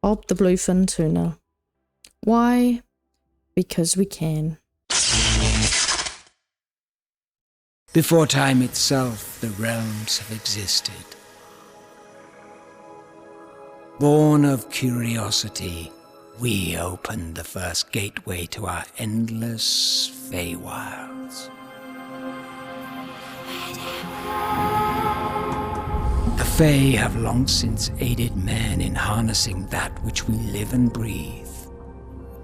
Bob the bluefin tuna. Why? Because we can. Before time itself, the realms have existed. Born of curiosity, we opened the first gateway to our endless Feywilds. The Fey have long since aided man in harnessing that which we live and breathe.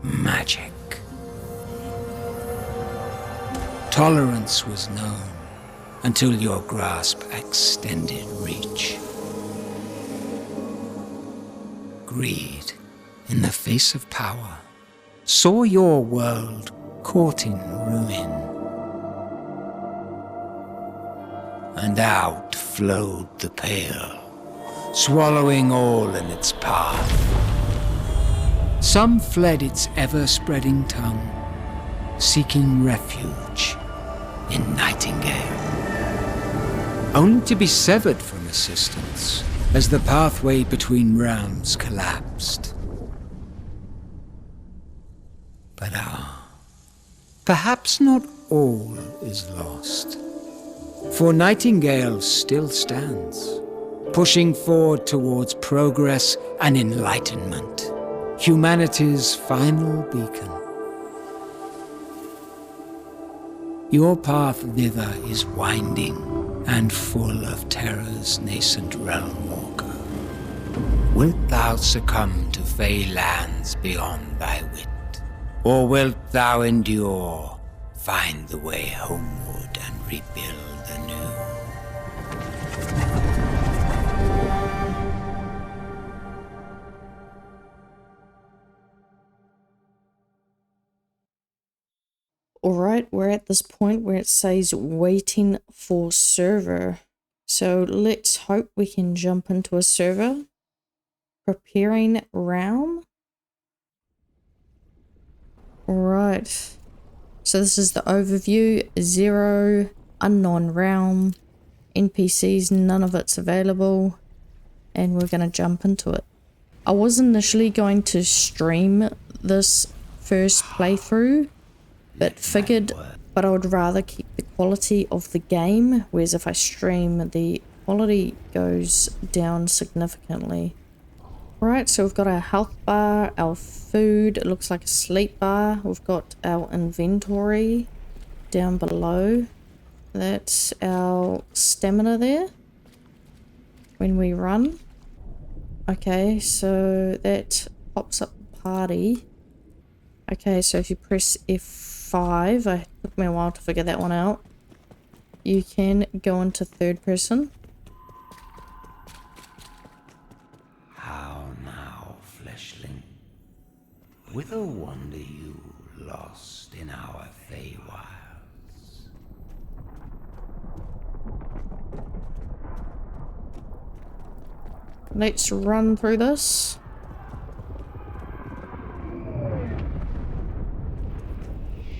Magic. Tolerance was known until your grasp extended reach. Greed, in the face of power, saw your world caught in ruin. And out flowed the Pale, swallowing all in its path. Some fled its ever-spreading tongue, seeking refuge in Nightingale, only to be severed from assistance as the pathway between realms collapsed. But perhaps not all is lost. For Nightingale still stands, pushing forward towards progress and enlightenment, humanity's final beacon. Your path thither is winding and full of terror's nascent realm walker. Wilt thou succumb to Fey lands beyond thy wit? Or wilt thou endure, find the way homeward and rebuild anew? Alright, we're at this point where it says waiting for server. So let's hope we can jump into a server. Preparing realm. Alright. So this is the overview. 0, unknown realm, NPCs, none of it's available. And we're going to jump into it. I was initially going to stream this first playthrough, but I would rather keep the quality of the game, whereas if I stream, the quality goes down significantly. Right, so we've got our health bar, our food, it looks like a sleep bar. We've got our inventory down below. That's our stamina there when we run. Okay, so that pops up the party. Okay, so if you press F5, it took me a while to figure that one out. You can go into third person. How now, fleshling? Whither wander you, lost in our Feywilds? Let's run through this.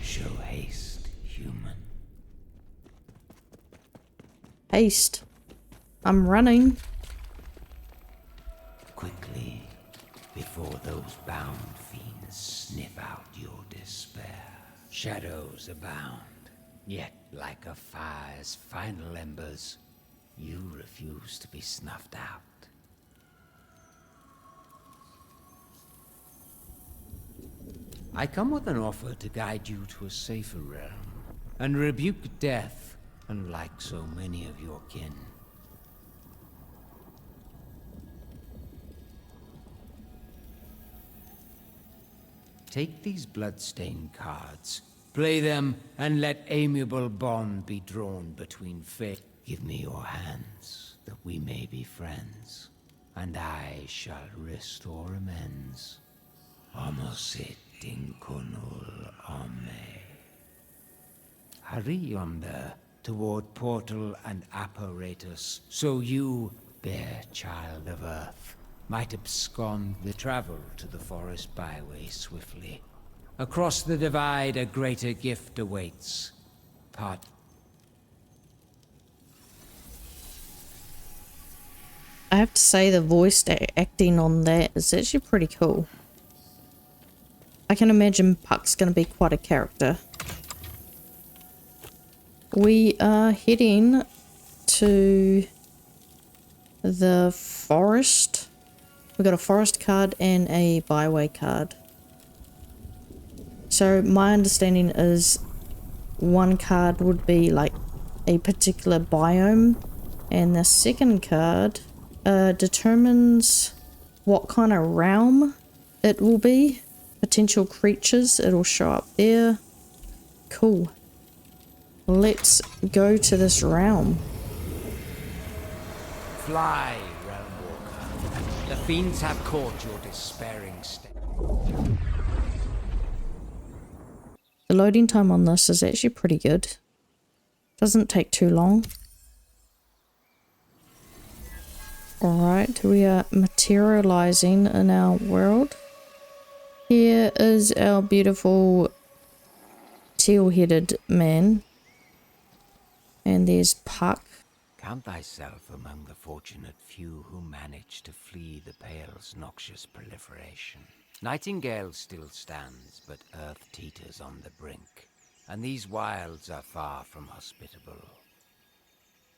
Show haste, human. Haste. I'm running. Quickly, before those bound fiends sniff out your despair. Shadows abound, yet like a fire's final embers, you refuse to be snuffed out. I come with an offer to guide you to a safer realm, and rebuke death, unlike so many of your kin. Take these bloodstained cards, play them, and let amiable bond be drawn between fate. Give me your hands, that we may be friends, and I shall restore amends. Amosit inconul ame. Hurry yonder, toward portal and apparatus, so you, bare child of earth, might abscond the travel to the forest byway swiftly. Across the divide a greater gift awaits. I have to say the voice acting on that is actually pretty cool. I can imagine Puck's going to be quite a character. We are heading to the forest. We've got a forest card and a byway card. So my understanding is one card would be like a particular biome, and the second card determines what kind of realm it will be. Potential creatures, it'll show up there. Cool. Let's go to this realm. Fly, Realm Walker. The fiends have caught your despairing step. The loading time on this is actually pretty good. Doesn't take too long. Alright, we are materializing in our world. Here is our beautiful teal-headed man. And there's Puck. Count thyself among the fortunate few who manage to flee the Pale's noxious proliferation. Nightingale still stands, but Earth teeters on the brink, and these wilds are far from hospitable.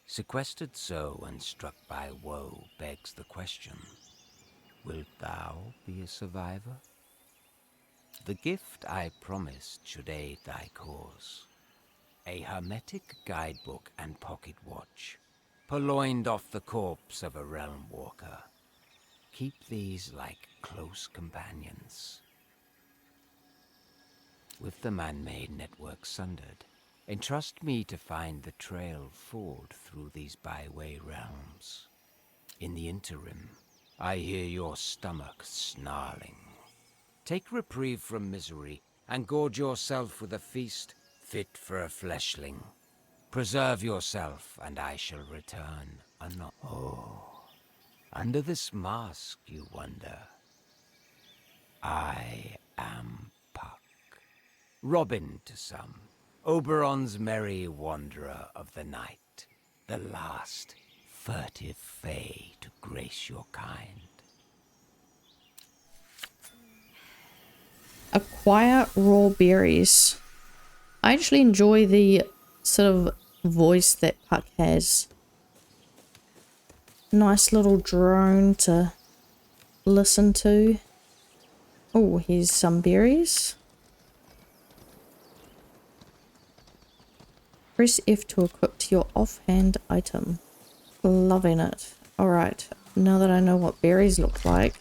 Sequestered so and struck by woe begs the question, wilt thou be a survivor? The gift I promised should aid thy cause. A hermetic guidebook and pocket watch, purloined off the corpse of a realm walker. Keep these like close companions. With the man-made network sundered, entrust me to find the trail forward through these byway realms. In the interim, I hear your stomach snarling. Take reprieve from misery and gorge yourself with a feast fit for a fleshling. Preserve yourself, and I shall return anon. Oh, under this mask, you wonder. I am Puck. Robin to some, Oberon's merry wanderer of the night, the last furtive fae to grace your kind. Acquire raw berries. I actually enjoy the sort of voice that Puck has. Nice little drone to listen to. Oh, here's some berries. Press F to equip to your offhand item. Loving it. Alright, now that I know what berries look like.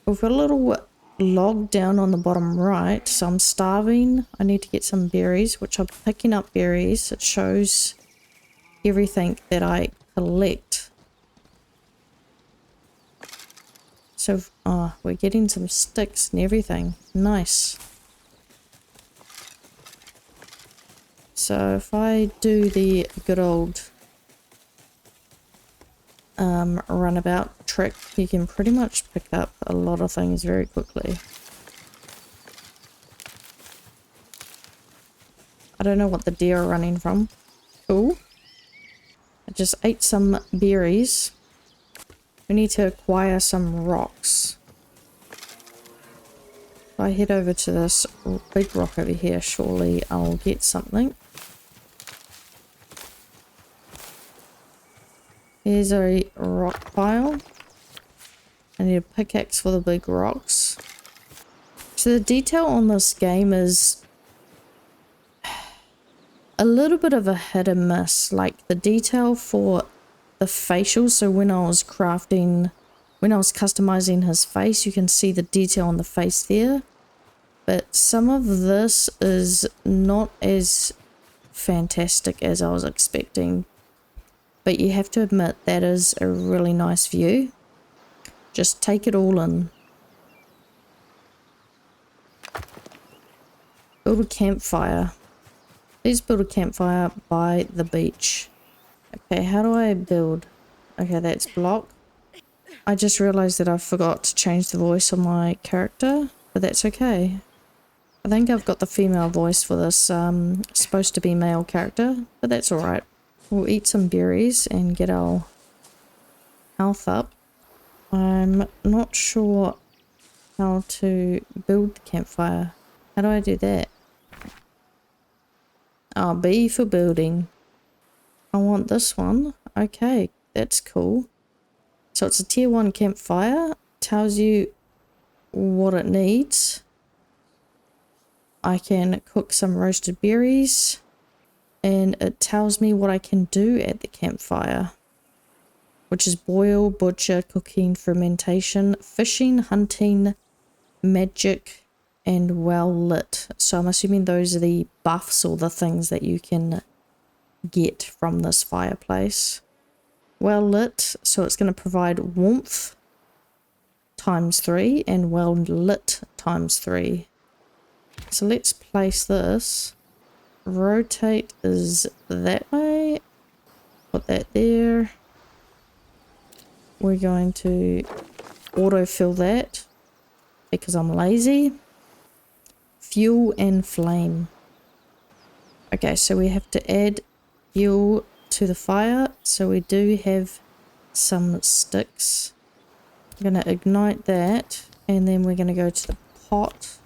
We've got a little log down on the bottom right, so I'm starving. I need to get some berries, which I'm picking up berries. It shows everything that I collect. So, we're getting some sticks and everything. Nice. So if I do the good old runabout trick, you can pretty much pick up a lot of things very quickly. I don't know what the deer are running from. Cool. I just ate some berries. We need to acquire some rocks. If I head over to this big rock over here, surely I'll get something. Here's a rock pile. I need a pickaxe for the big rocks. So the detail on this game is a little bit of a hit and miss. Like the detail for the facial, so when I was customizing his face, you can see the detail on the face there. But some of this is not as fantastic as I was expecting. But you have to admit that is a really nice view. Just take it all in. Build a campfire. Please build a campfire by the beach. Okay, how do I build? Okay, that's block. I just realized that I forgot to change the voice on my character, but that's okay. I think I've got the female voice for this supposed to be male character, but that's alright. We'll eat some berries and get our health up. I'm not sure how to build the campfire. How do I do that? Oh, B for building. I want this one. Okay, that's cool. So it's a tier 1 campfire. Tells you what it needs. I can cook some roasted berries. And it tells me what I can do at the campfire. Which is boil, butcher, cooking, fermentation, fishing, hunting, magic, and well lit. So I'm assuming those are the buffs or the things that you can get from this fireplace. Well lit, so it's going to provide warmth times 3 and well lit times 3. So let's place this. Rotate is that way. Put that there. We're going to autofill that because I'm lazy. Fuel and flame. Okay, so we have to add fuel to the fire. So we do have some sticks. I'm going to ignite that and then we're going to go to the pot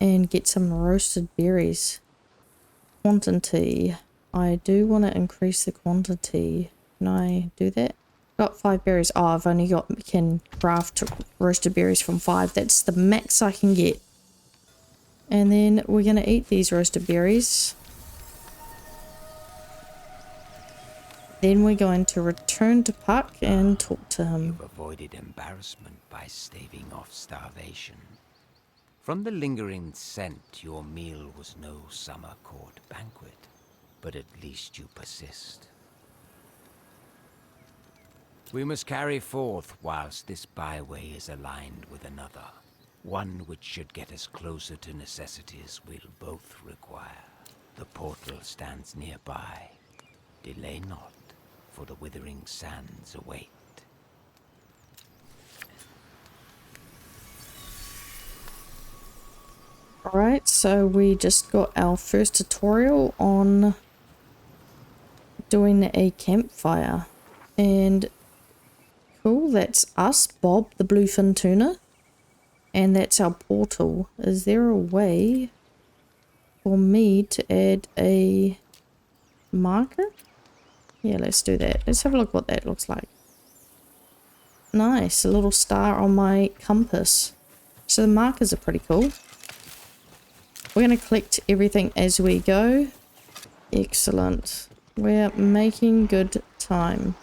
and get some roasted berries. Quantity. I do want to increase the quantity. Can I do that? Got 5 berries. Oh, I've only got, can craft roasted berries from 5. That's the max I can get. And then we're going to eat these roasted berries. Then we're going to return to Puck and talk to him. You've avoided embarrassment by staving off starvation. From the lingering scent, your meal was no summer court banquet, but at least you persist. We must carry forth whilst this byway is aligned with another, one which should get us closer to necessities we'll both require. The portal stands nearby. Delay not, for the withering sands await. Alright, so we just got our first tutorial on doing a campfire. And cool, that's us, Bob the bluefin tuna. And that's our portal. Is there a way for me to add a marker? Yeah, let's do that. Let's have a look what that looks like. Nice, a little star on my compass. So the markers are pretty cool. We're going to collect everything as we go. Excellent. We're making good time.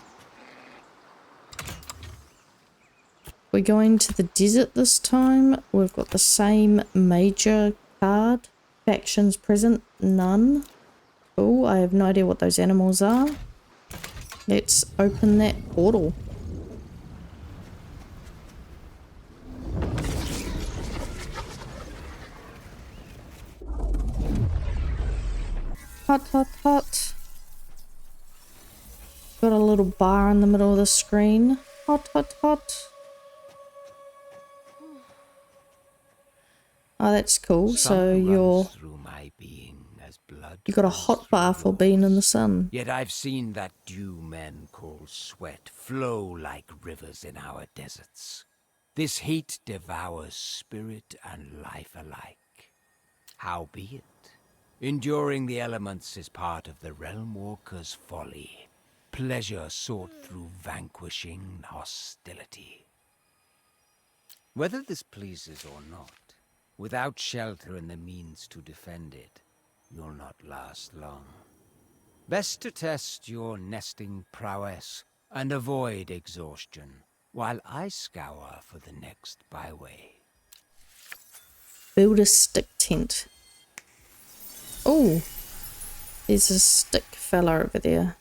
We're going to the desert this time. We've got the same major card. Factions present, none. Cool, I have no idea what those animals are. Let's open that portal. Hot, hot, hot. Got a little bar in the middle of the screen. Hot, hot, hot. Oh, that's cool. So you got a hot bar for being in the sun. Yet I've seen that dew men call sweat flow like rivers in our deserts. This heat devours spirit and life alike. Howbeit, enduring the elements is part of the Realm Walker's folly. Pleasure sought through vanquishing hostility. Whether this pleases or not, without shelter and the means to defend it, you'll not last long. Best to test your nesting prowess and avoid exhaustion, while I scour for the next byway. Build a stick tent. Oh, there's a stick fella over there.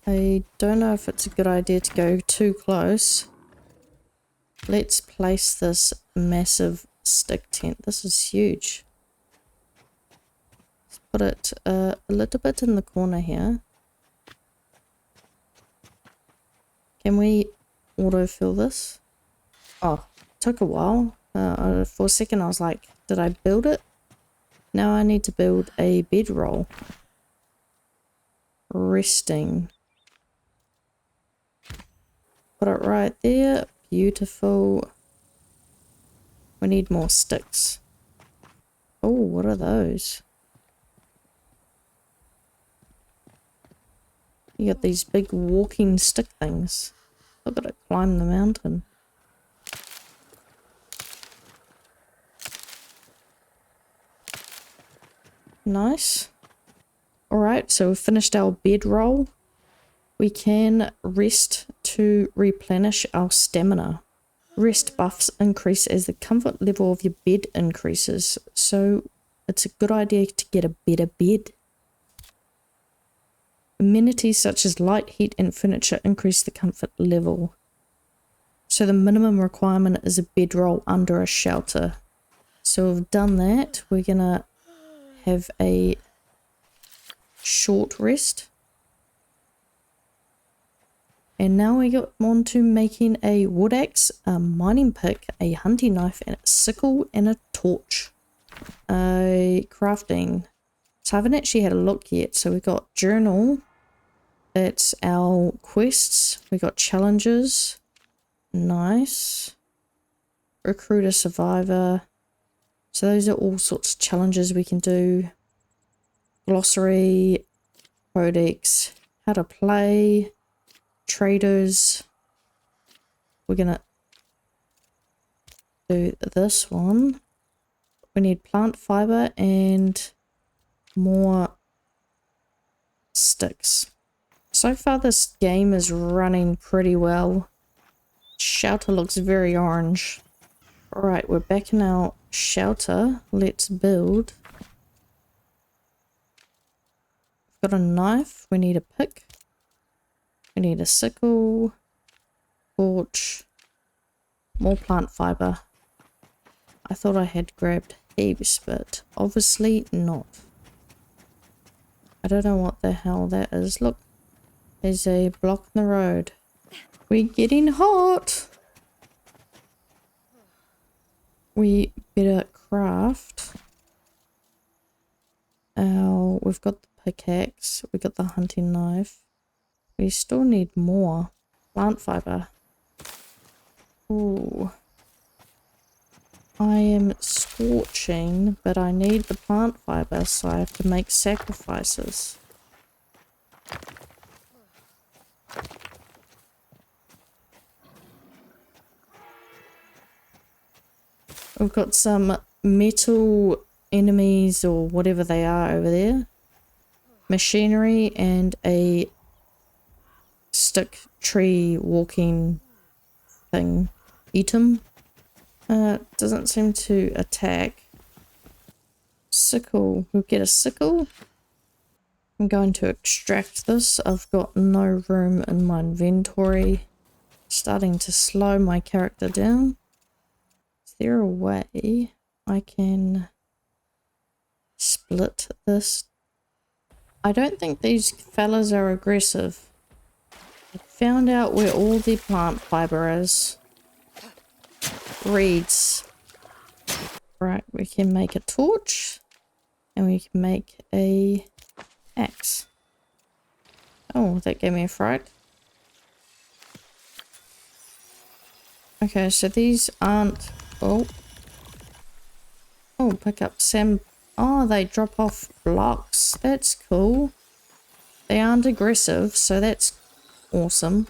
I don't know if it's a good idea to go too close. Let's place this massive stick tent. This is huge. Let's put it a little bit in the corner here. Can we autofill this? Oh, took a while. For a second I was like, did I build it? Now I need to build a bedroll. Resting. Put it right there. Beautiful. We need more sticks. Oh, what are those? You got these big walking stick things. I've got to climb the mountain. Nice. Alright, so we've finished our bedroll. We can rest to replenish our stamina. Rest buffs increase as the comfort level of your bed increases, so it's a good idea to get a better bed. Amenities such as light, heat, and furniture increase the comfort level. So the minimum requirement is a bedroll under a shelter. So we've done that. We're gonna have a short rest. And now we got on to making a wood axe, a mining pick, a hunting knife, and a sickle and a torch. Crafting. So I haven't actually had a look yet. So we got journal. That's our quests. We got challenges. Nice. Recruit a survivor. So those are all sorts of challenges we can do. Glossary. Codex. How to play. Traders. We're gonna do this one. We need plant fiber and more sticks. So far this game is running pretty well. Shelter looks very orange. Alright, we're back in our shelter. Let's build. We've got a knife. We need a pick. We need a sickle. Torch. More plant fiber. I thought I had grabbed heaps, but obviously not. I don't know what the hell that is. Look, there's a block in the road. We're getting hot. We better craft. We've got the pickaxe. We got the hunting knife. We still need more plant fiber. Ooh. I am scorching, but I need the plant fiber, so I have to make sacrifices. We've got some metal enemies or whatever they are over there. Machinery and a stick tree walking thing. Item. Doesn't seem to attack. Sickle. We'll get a sickle. I'm going to extract this. I've got no room in my inventory. Starting to slow my character down. Is there a way I can split this? I don't think these fellas are aggressive. I found out where all the plant fiber is. Reeds. Right, we can make a torch. And we can make a axe. Oh, that gave me a fright. Okay, so these aren't... Oh. Oh, pick up some... Oh, they drop off blocks. That's cool. They aren't aggressive, so that's awesome.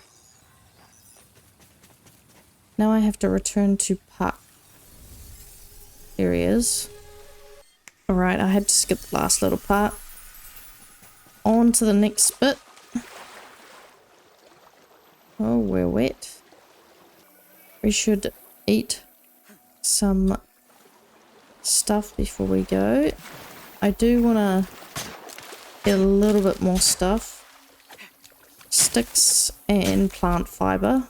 Now I have to return to park. There he is. Alright, I had to skip the last little part. On to the next bit. Oh, we're wet. We should eat some stuff before we go. I do want to get a little bit more stuff. Sticks and plant fiber.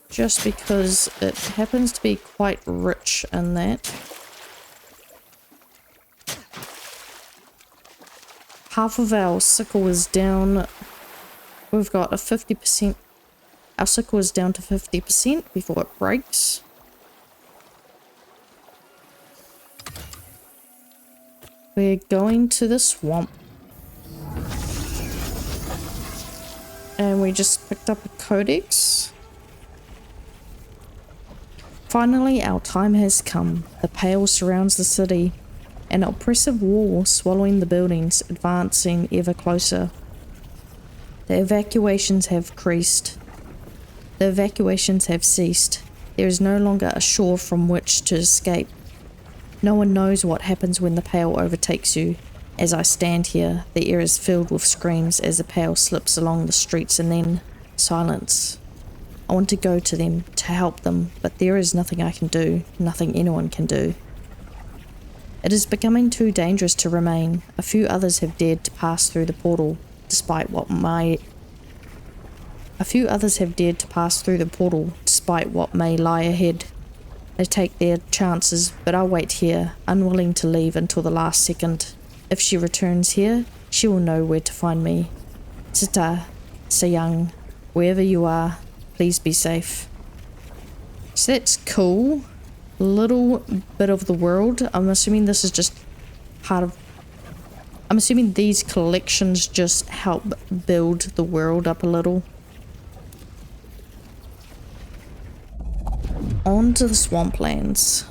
Just because it happens to be quite rich in that. Half of our sickle is down. We've got a 50%. Our sickle is down to 50% before it breaks. We're going to the swamp. And we just picked up a codex. Finally, our time has come. The Pale surrounds the city, an oppressive wall swallowing the buildings, advancing ever closer. The evacuations have ceased. There is no longer a shore from which to escape. No one knows what happens when the Pale overtakes you. As I stand here, the air is filled with screams as the Pale slips along the streets, and then silence. I want to go to them, to help them, but there is nothing I can do, nothing anyone can do. It is becoming too dangerous to remain. A few others have dared to pass through the portal, despite what may lie ahead. They take their chances, but I'll wait here, unwilling to leave until the last second. If she returns here, she will know where to find me. Tita, Sayang, wherever you are, please be safe. So that's cool. Little bit of the world. I'm assuming this is just part of... I'm assuming these collections just help build the world up a little. On to the swamplands.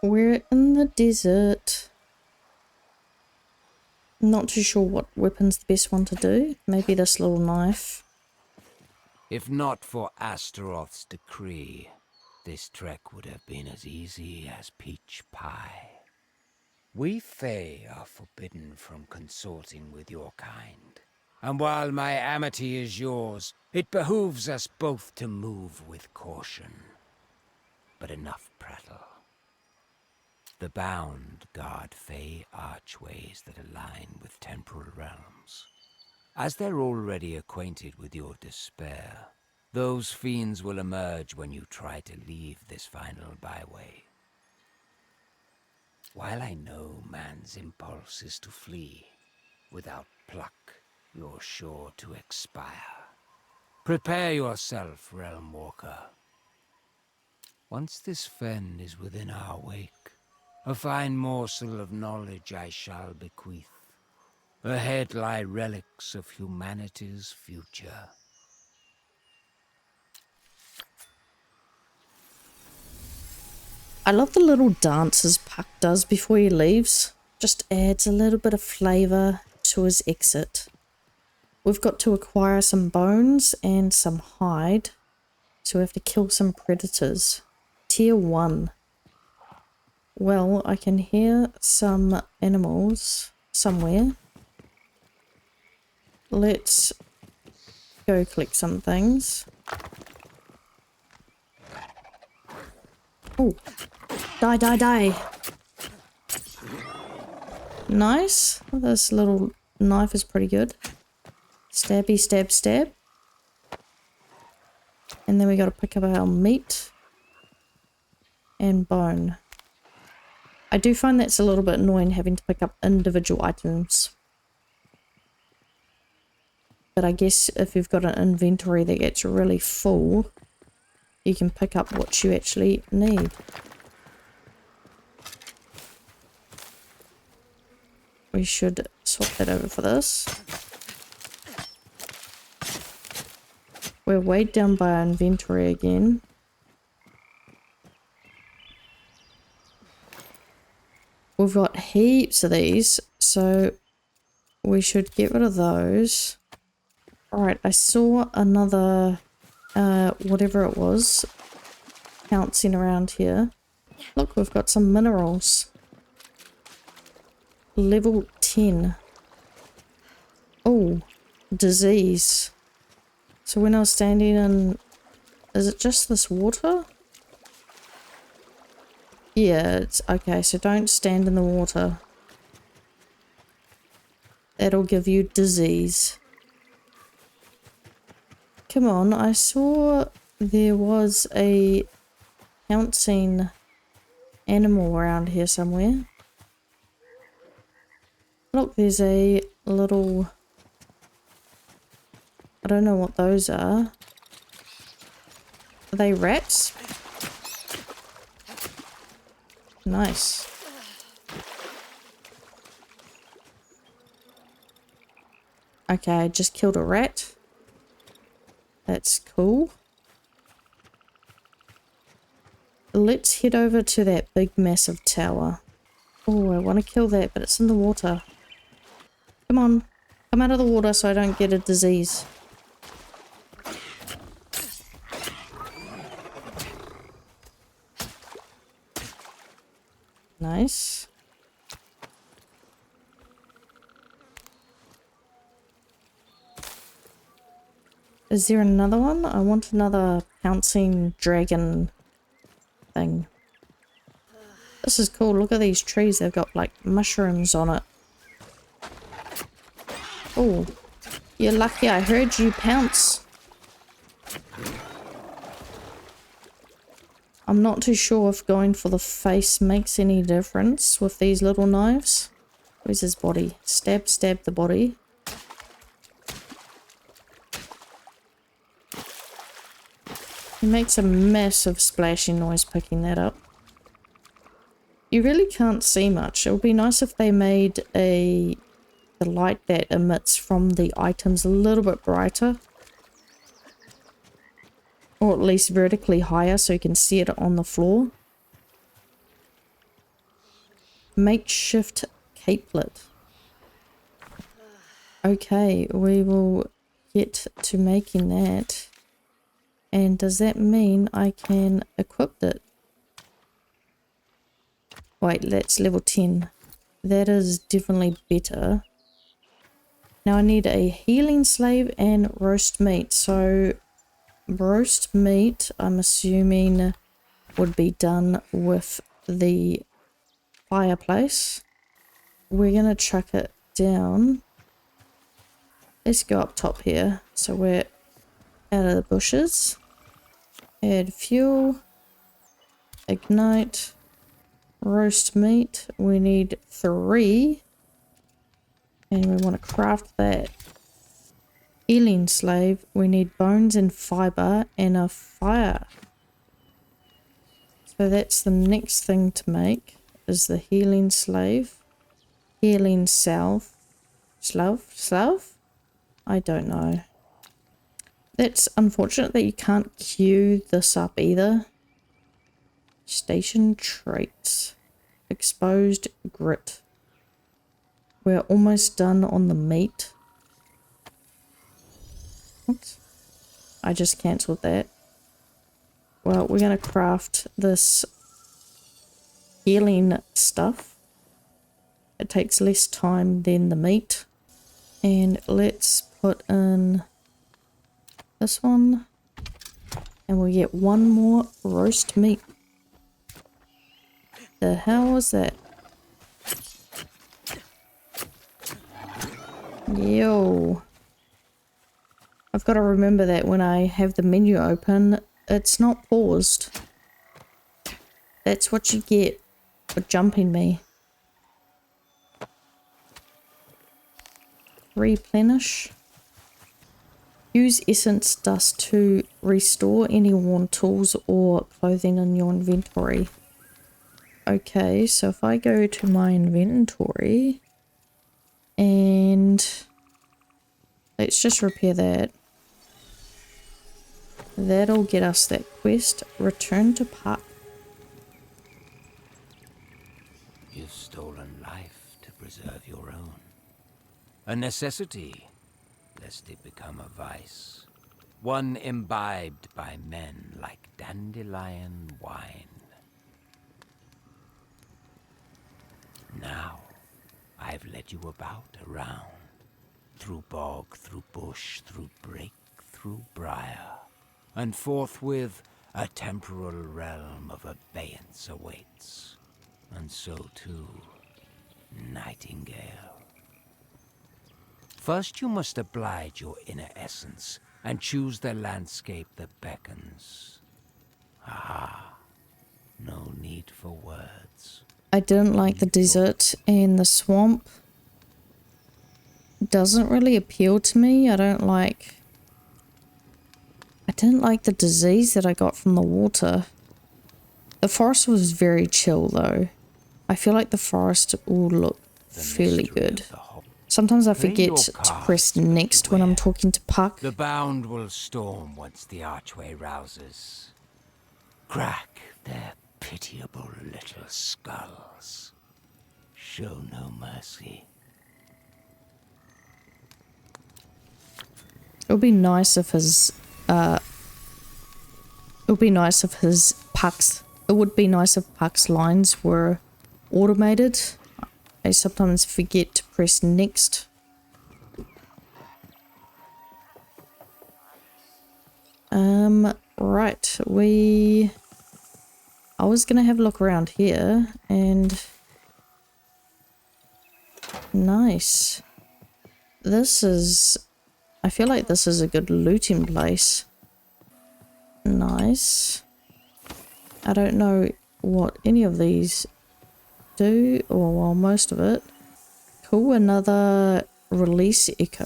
We're in the desert. Not too sure what weapon's the best one to do. Maybe this little knife. If not for Astaroth's decree, this trek would have been as easy as peach pie. We Fae are forbidden from consorting with your kind. And while my amity is yours, it behooves us both to move with caution. But enough prattle. The bound guard Fae archways that align with temporal realms. As they're already acquainted with your despair, those fiends will emerge when you try to leave this final byway. While I know man's impulse is to flee, without pluck, you're sure to expire. Prepare yourself, Realm Walker. Once this fen is within our wake, a fine morsel of knowledge I shall bequeath. Ahead lie relics of humanity's future. I love the little dances Puck does before he leaves. Just adds a little bit of flavour to his exit. We've got to acquire some bones and some hide. So we have to kill some predators. Tier 1. Well, I can hear some animals somewhere. Let's go collect some things. Oh, die. Nice. This little knife is pretty good. Stabby, stab. And then we got to pick up our meat and bone. I do find that's a little bit annoying having to pick up individual items. But I guess if you've got an inventory that gets really full, you can pick up what you actually need. We should swap that over for this. We're weighed down by our inventory again. We've got heaps of these, so we should get rid of those. Alright, I saw another, whatever it was, bouncing around here. Look, we've got some minerals. Level 10. Oh, disease. So when I was standing in... Is it just this water? Yeah, it's okay, so don't stand in the water. That'll give you disease. Come on, I saw there was a pouncing animal around here somewhere. Look, there's a little... I don't know what those are. Are they rats? Nice. Okay, I just killed a rat. That's cool. Let's head over to that big massive tower. Oh, I want to kill that, but it's in the water. Come on. Come out of the water so I don't get a disease. Nice. Is there another one? I want another pouncing dragon thing. This is cool. Look at these trees. They've got like mushrooms on it. Oh, you're lucky I heard you pounce. I'm not too sure if going for the face makes any difference with these little knives. Where's his body? Stab, stab the body. He makes a massive splashing noise picking that up. You really can't see much. It would be nice if they made the light that emits from the items a little bit brighter. Or at least vertically higher so you can see it on the floor. Makeshift capelet. Okay, we will get to making that. And does that mean I can equip it? Wait, that's level 10. That is definitely better. Now I need a healing slave and roast meat. So roast meat, I'm assuming, would be done with the fireplace. We're going to chuck it down. Let's go up top here. So we're out of the bushes. Add fuel. Ignite. Roast meat. We need 3. And we want to craft that. Healing slave. We need bones and fiber and a fire. So that's the next thing to make. Is the healing slave. Healing salve. Salve? I don't know. That's unfortunate that you can't queue this up either. Station traits. Exposed grit. We're almost done on the meat. Oops. I just cancelled that. Well, we're going to craft this healing stuff. It takes less time than the meat. And let's put in this one. And we'll get 1 more roast meat. The hell was that? Yo. I've got to remember that when I have the menu open, it's not paused. That's what you get for jumping me. Replenish. Use essence dust to restore any worn tools or clothing in your inventory. Okay, so if I go to my inventory and let's just repair that. That'll get us that quest. Return to park. You've stolen life to preserve your own. A necessity, lest it become a vice. One imbibed by men like dandelion wine. Now, I've led you about around. Through bog, through bush, through brake, through briar. And forthwith a temporal realm of abeyance awaits. And so too, Nightingale. First you must oblige your inner essence and choose the landscape that beckons. Ah, no need for words. I didn't like the desert and the swamp. Doesn't really appeal to me. I didn't like the disease that I got from the water. The forest was very chill though. I feel like the forest will look fairly good. Sometimes I Play forget your to cards, press but next when I'm beware. talking to Puck. The bound will storm once the archway rouses. Crack their pitiable little skulls. Show no mercy. It would be nice if his Puck's lines were automated. I sometimes forget to press next. Right, I was gonna have a look around here and nice. I feel like this is a good looting place. Nice. I don't know what any of these do, or well, most of it. Cool, another release echo.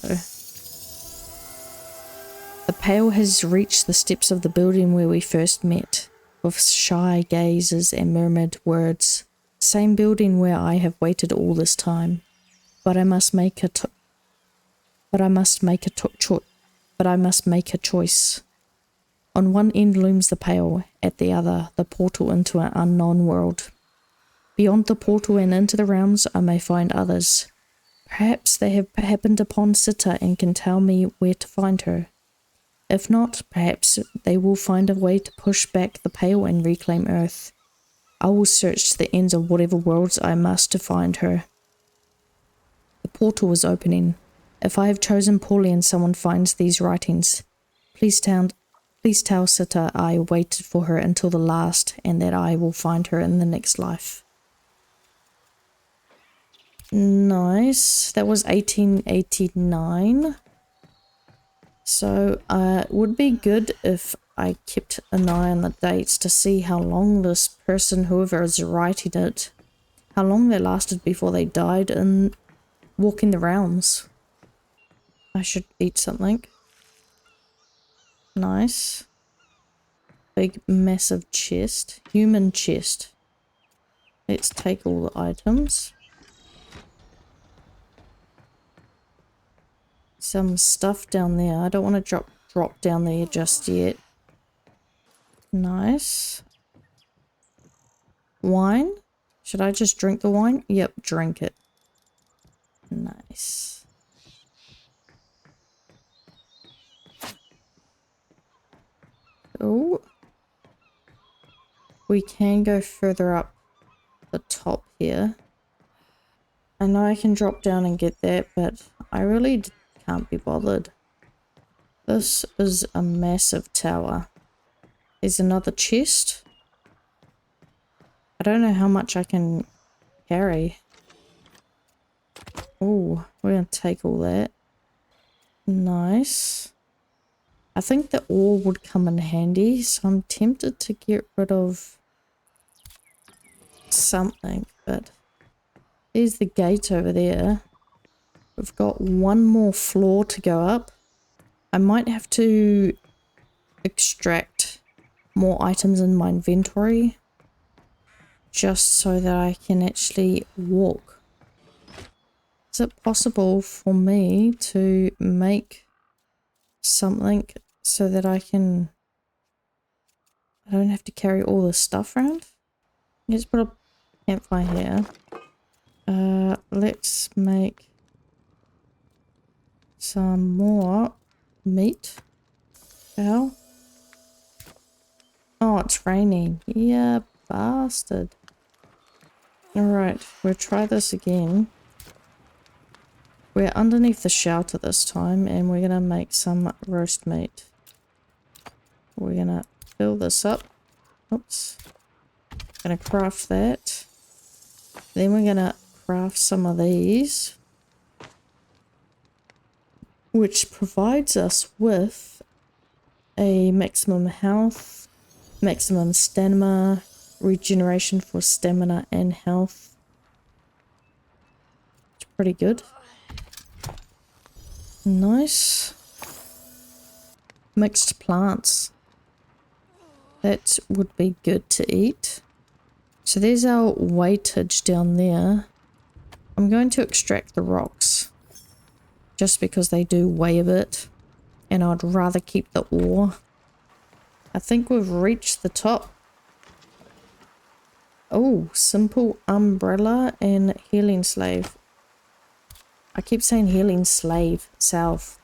The pale has reached the steps of the building where we first met, with shy gazes and murmured words. Same building where I have waited all this time, but I must make a choice. On one end looms the pale, at the other the portal into an unknown world. Beyond the portal and into the realms I may find others. Perhaps they have happened upon Sita and can tell me where to find her. If not, perhaps they will find a way to push back the pale and reclaim Earth. I will search to the ends of whatever worlds I must to find her. The portal is opening. If I have chosen poorly and someone finds these writings, please tell Sita I waited for her until the last and that I will find her in the next life. Nice. That was 1889. So it would be good if I kept an eye on the dates to see how long this person, whoever is writing it, how long they lasted before they died in walking the realms. I should eat something. Nice. Big massive chest. Human chest. Let's take all the items. Some stuff down there. I don't want to drop down there just yet. Nice. Wine? Should I just drink the wine? Yep, drink it. Nice. Oh. We can go further up the top here. I know I can drop down and get that, but I really can't be bothered. This is a massive tower. There's another chest. I don't know how much I can carry. Oh, we're going to take all that. Nice. I think the ore would come in handy, so I'm tempted to get rid of something, but there's the gate over there. We've got one more floor to go up. I might have to extract more items in my inventory just so that I can actually walk. Is it possible for me to make something so that I don't have to carry all this stuff around? Let's put a campfire here. Let's make some more meat. Hell. Oh, it's raining. Yeah, bastard. Alright, we'll try this again. We're underneath the shelter this time, and we're gonna make some roast meat. We're gonna fill this up. Oops. Gonna craft that. Then we're gonna craft some of these, which provides us with a maximum health, maximum stamina, regeneration for stamina and health. It's pretty good. Nice. Mixed plants. That would be good to eat. So there's our weightage down there. I'm going to extract the rocks. just because they do weigh a bit, and I'd rather keep the ore. I think we've reached the top. Oh, simple umbrella and healing slave. I keep saying healing slave, salve.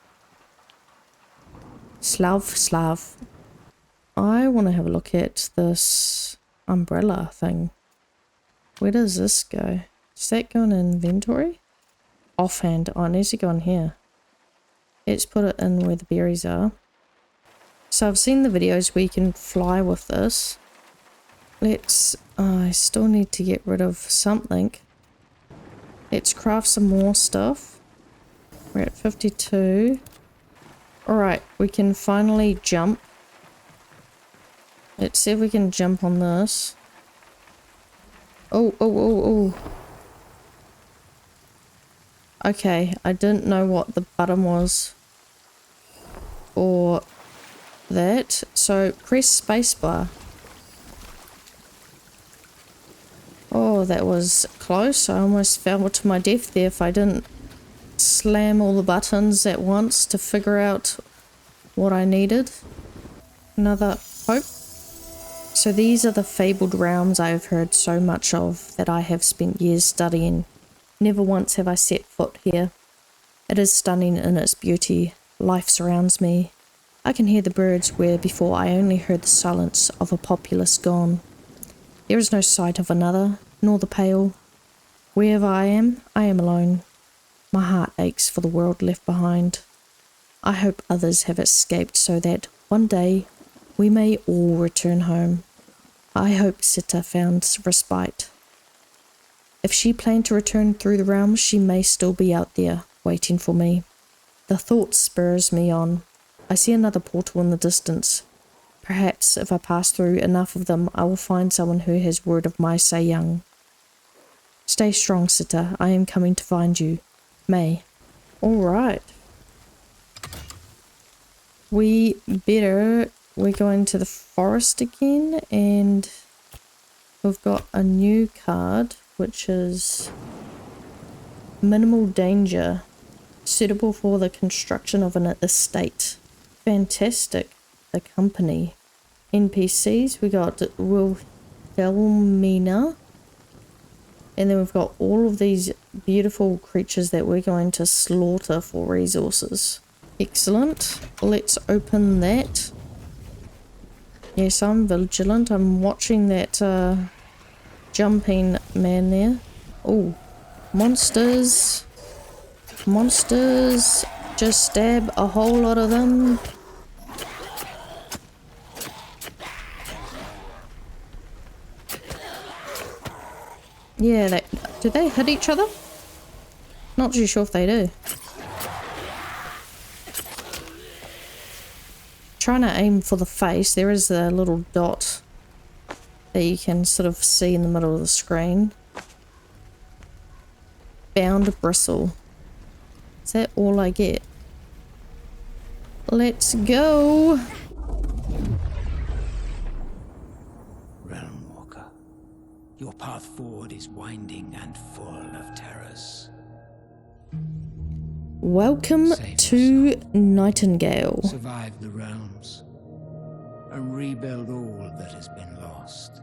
Slav. I want to have a look at this umbrella thing. Where does this go? Does that go in inventory? Offhand. Oh, it needs to go in here. Let's put it in where the berries are. So I've seen the videos where you can fly with this. Let's... I still need to get rid of something. Let's craft some more stuff. We're at 52. Alright, we can finally jump. Let's see if we can jump on this. Oh. Okay, I didn't know what the button was for that. So press spacebar. Oh, that was close. I almost fell to my death there if I didn't slam all the buttons at once to figure out what I needed. Another hope. So these are the fabled realms I have heard so much of that I have spent years studying. Never once have I set foot here. It is stunning in its beauty. Life surrounds me. I can hear the birds where before I only heard the silence of a populace gone. There is no sight of another, nor the pale. Wherever I am alone. My heart aches for the world left behind. I hope others have escaped so that one day we may all return home. I hope Sita found respite. If she planned to return through the realms, she may still be out there, waiting for me. The thought spurs me on. I see another portal in the distance. Perhaps if I pass through enough of them, I will find someone who has word of my Young. Stay strong, Sita. I am coming to find you. May. Alright. We're going to the forest again, and we've got a new card, which is minimal danger, suitable for the construction of an estate. Fantastic. The company. NPCs, we got Wilhelmina, and then we've got all of these beautiful creatures that we're going to slaughter for resources. Excellent. Let's open that. Yes, I'm vigilant. I'm watching that jumping man there. Oh, monsters. Monsters. Just stab a whole lot of them. Yeah, do they hit each other? Not too sure if they do. Trying to aim for the face. There is a little dot that you can sort of see in the middle of the screen. Bound bristle. Is that all I get? Let's go! Your path forward is winding and full of terrors. Welcome to Nightingale. Survive the realms and rebuild all that has been lost.